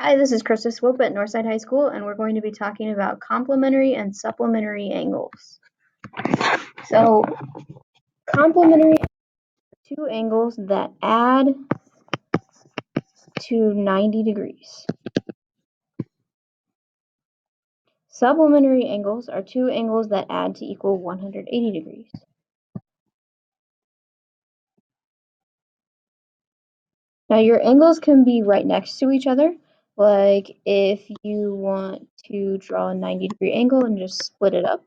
Hi, this is Krista Swope at Northside High School, and we're going to be talking about complementary and supplementary angles. So, complementary are two angles that add to 90 degrees. Supplementary angles are two angles that add to equal 180 degrees. Now, your angles can be right next to each other, like if you want to draw a 90-degree angle and just split it up.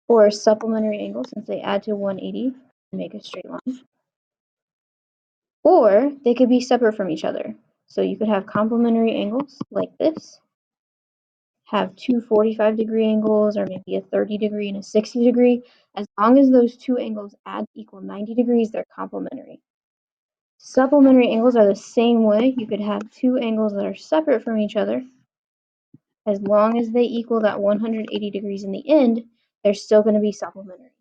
Or supplementary angles, since they add to 180 and make a straight line. Or they could be separate from each other. So you could have complementary angles like this, have two 45-degree angles, or maybe a 30-degree and a 60-degree. As long as those two angles add equal 90 degrees, they're complementary. Supplementary angles are the same way. You could have two angles that are separate from each other. As long as they equal that 180 degrees in the end, they're still going to be supplementary.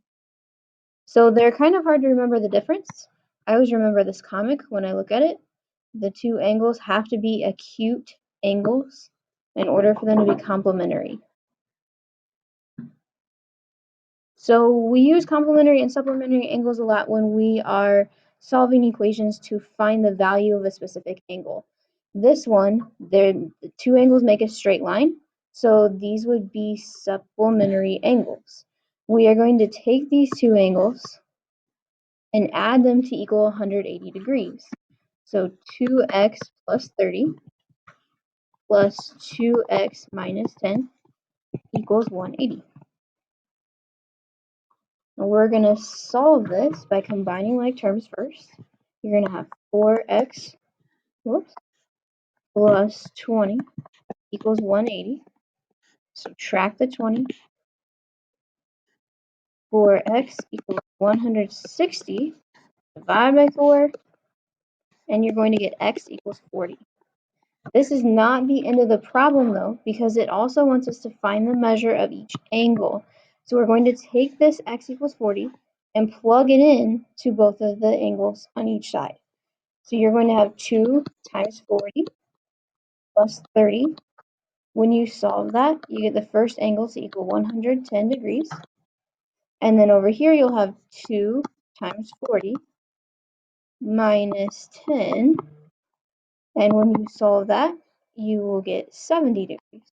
So they're kind of hard to remember the difference. I always remember this comic when I look at it. The two angles have to be acute angles in order for them to be complementary. So we use complementary and supplementary angles a lot when we are solving equations to find the value of a specific angle. This one, the two angles make a straight line, so these would be supplementary angles. We are going to take these two angles and add them to equal 180 degrees. So 2x plus 30 plus 2x minus 10 equals 180. And we're going to solve this by combining like terms first. You're going to have 4x plus 20 equals 180. Subtract the 20. 4x equals 160. Divide by 4. And you're going to get x equals 40. This is not the end of the problem though, because it also wants us to find the measure of each angle. So we're going to take this x equals 40 and plug it in to both of the angles on each side. So you're going to have 2 times 40 plus 30. When you solve that, you get the first angle to equal 110 degrees. And then over here, you'll have 2 times 40 minus 10. And when you solve that, you will get 70 degrees.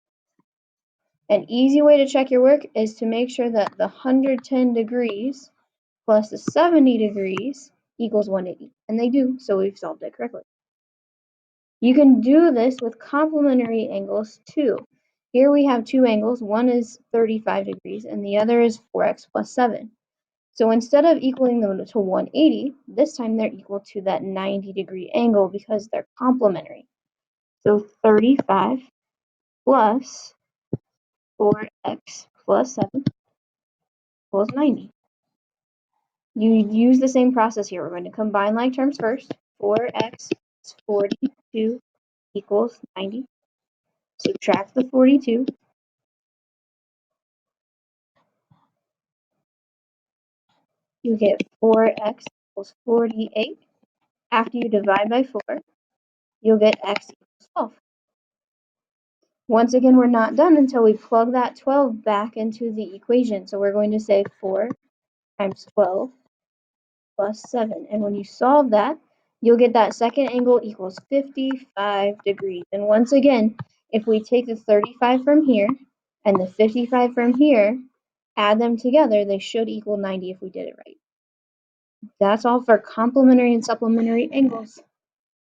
An easy way to check your work is to make sure that the 110 degrees plus the 70 degrees equals 180. And they do, so we've solved it correctly. You can do this with complementary angles too. Here we have two angles. One is 35 degrees and the other is 4x plus 7. So instead of equaling them to 180, this time they're equal to that 90-degree angle because they're complementary. So 35 plus 4x plus 7 equals 90. You use the same process here. We're going to combine like terms first. 4x plus 42 equals 90. Subtract the 42. You get 4x equals 48. After you divide by 4, you'll get x equals 12. Once again, we're not done until we plug that 12 back into the equation. So we're going to say 4 times 12 plus 7. And when you solve that, you'll get that second angle equals 55 degrees. And once again, if we take the 35 from here and the 55 from here, add them together, they should equal 90 if we did it right. That's all for complementary and supplementary angles.